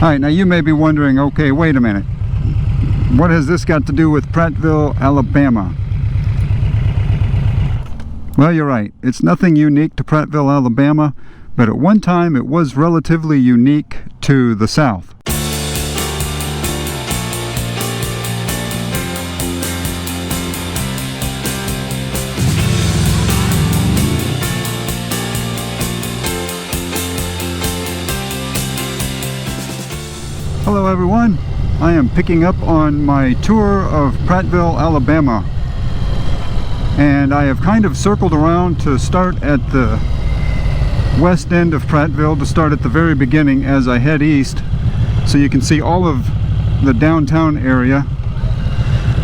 Alright, now you may be wondering, okay, wait a minute. What has this got to do with Prattville, Alabama? Well, you're right. It's nothing unique to Prattville, Alabama, but at one time it was relatively unique to the South. Hello everyone, I am picking up on my tour of Prattville, Alabama, and I have kind of circled around to start at the west end of Prattville, to start at the very beginning as I head east, so you can see all of the downtown area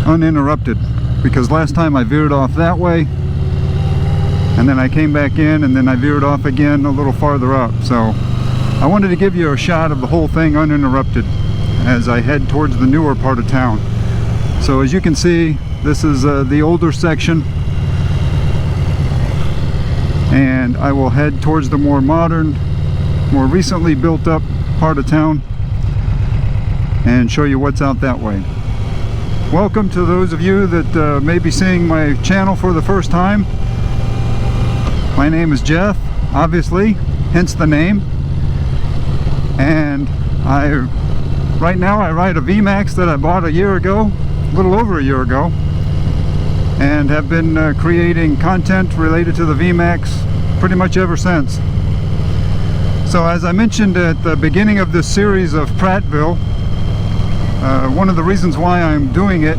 uninterrupted, because last time I veered off that way and then I came back in and then I veered off again a little farther up. So I wanted to give you a shot of the whole thing uninterrupted as I head towards the newer part of town. So as you can see, this is the older section, and I will head towards the more modern, more recently built up part of town and show you what's out that way. Welcome to those of you that may be seeing my channel for the first time. My name is Jeff, obviously, hence the name. And right now I ride a VMAX that I bought a year ago, a little over a year ago, and have been creating content related to the VMAX pretty much ever since. So as I mentioned at the beginning of this series of Prattville, one of the reasons why I'm doing it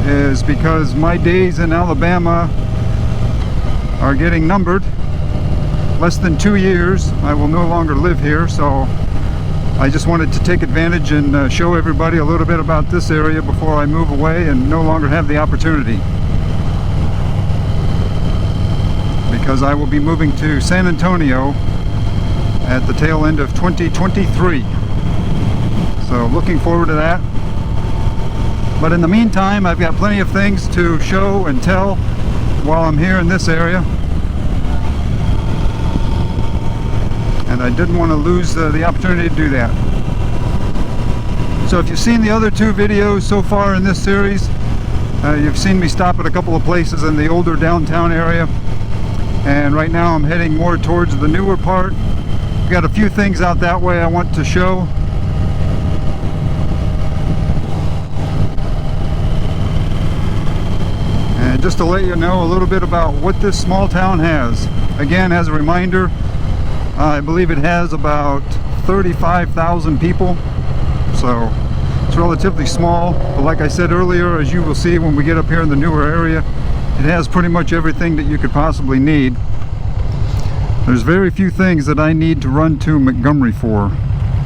is because my days in Alabama are getting numbered. Less than 2 years I will no longer live here, so I just wanted to take advantage and show everybody a little bit about this area before I move away and no longer have the opportunity, because I will be moving to San Antonio at the tail end of 2023. So looking forward to that. But in the meantime, I've got plenty of things to show and tell while I'm here in this area, and I didn't want to lose the opportunity to do that. So if you've seen the other two videos so far in this series, you've seen me stop at a couple of places in the older downtown area, and right now I'm heading more towards the newer part. I've got a few things out that way I want to show. And just to let you know a little bit about what this small town has. Again, as a reminder, I believe it has about 35,000 people, so it's relatively small, but like I said earlier, as you will see when we get up here in the newer area, it has pretty much everything that you could possibly need. There's very few things that I need to run to Montgomery for,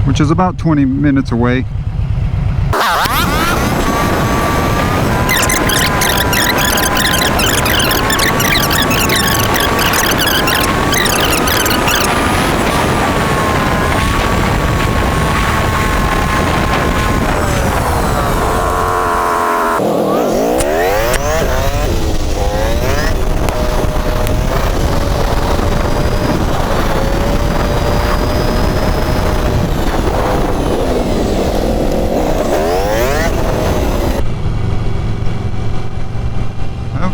which is about 20 minutes away.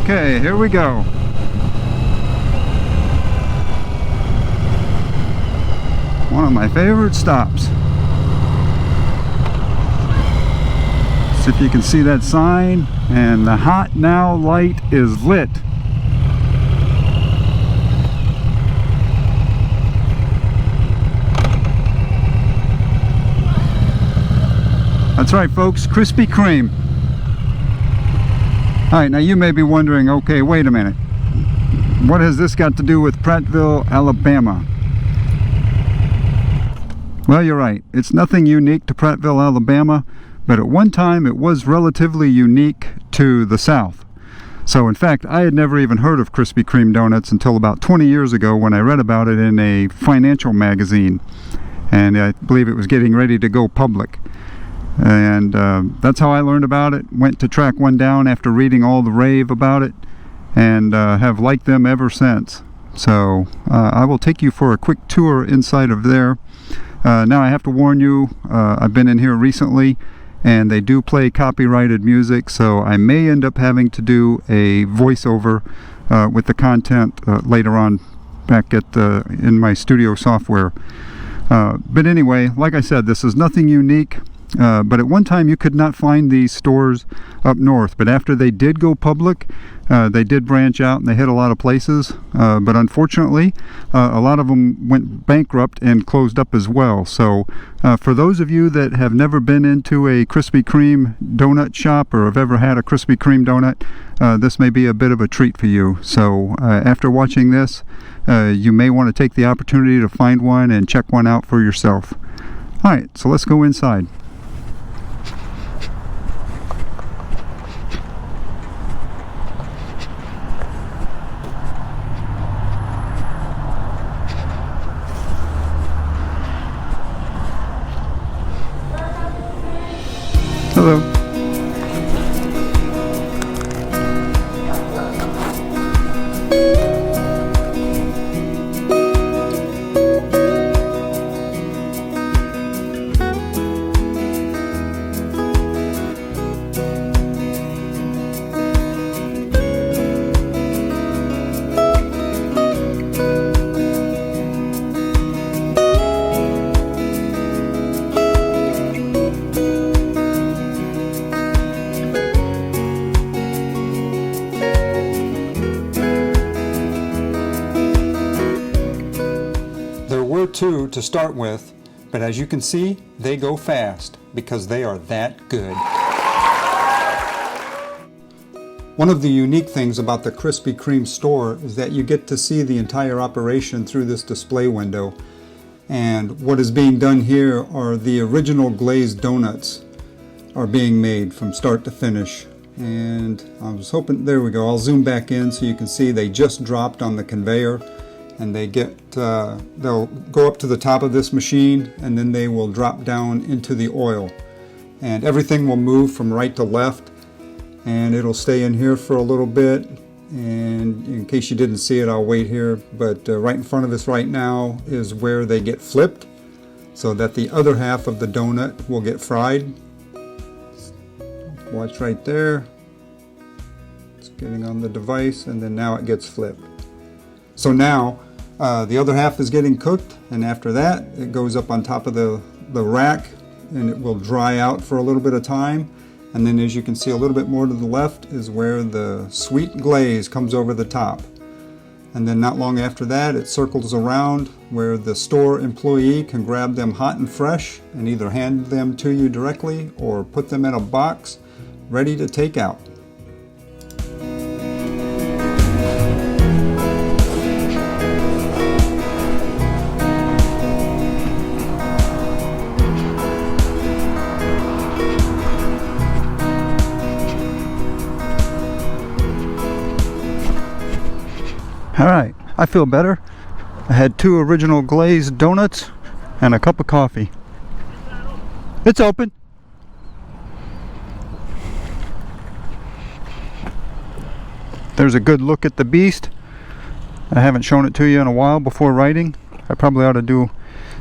Okay, here we go. One of my favorite stops. See if you can see that sign, and the Hot Now light is lit. That's right, folks, Krispy Kreme. Alright, now you may be wondering, okay, wait a minute. What has this got to do with Prattville, Alabama? Well, you're right. It's nothing unique to Prattville, Alabama, but at one time it was relatively unique to the South. So in fact, I had never even heard of Krispy Kreme Doughnuts until about 20 years ago when I read about it in a financial magazine, and I believe it was getting ready to go public. And that's how I learned about it. Went to track one down after reading all the rave about it, and have liked them ever since. So I will take you for a quick tour inside of there. Now I have to warn you, I've been in here recently and they do play copyrighted music, so I may end up having to do a voiceover with the content later on back at in my studio software. But anyway, like I said, this is nothing unique. But at one time you could not find these stores up north, but after they did go public, they did branch out and they hit a lot of places, but unfortunately a lot of them went bankrupt and closed up as well. So for those of you that have never been into a Krispy Kreme donut shop or have ever had a Krispy Kreme donut, this may be a bit of a treat for you. So after watching this, you may want to take the opportunity to find one and check one out for yourself. Alright, so let's go inside. Hello. Two to start with, but as you can see, they go fast because they are that good. One of the unique things about the Krispy Kreme store is that you get to see the entire operation through this display window. And what is being done here are the original glazed donuts are being made from start to finish. And I was hoping, there we go, I'll zoom back in so you can see they just dropped on the conveyor. And they they'll go up to the top of this machine and then they will drop down into the oil. And everything will move from right to left and it'll stay in here for a little bit. And in case you didn't see it, I'll wait here. But right in front of us right now is where they get flipped so that the other half of the donut will get fried. Watch right there. It's getting on the device and then now it gets flipped. So now the other half is getting cooked, and after that it goes up on top of the rack and it will dry out for a little bit of time. And then as you can see a little bit more to the left is where the sweet glaze comes over the top. And then not long after that it circles around where the store employee can grab them hot and fresh and either hand them to you directly or put them in a box ready to take out. Alright, I feel better. I had 2 original glazed donuts and a cup of coffee. It's open. There's a good look at the beast. I haven't shown it to you in a while before writing. I probably ought to do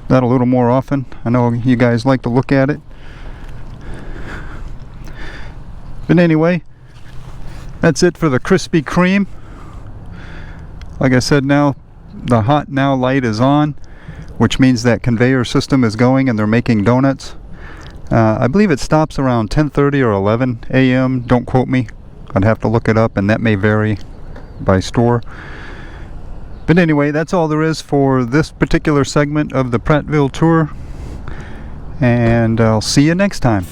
that a little more often. I know you guys like to look at it. But anyway, that's it for the Krispy Kreme. Like I said, now the hot now light is on, which means that conveyor system is going and they're making donuts. I believe it stops around 10:30 or 11 a.m. Don't quote me. I'd have to look it up, and that may vary by store. But anyway, that's all there is for this particular segment of the Prattville tour, and I'll see you next time.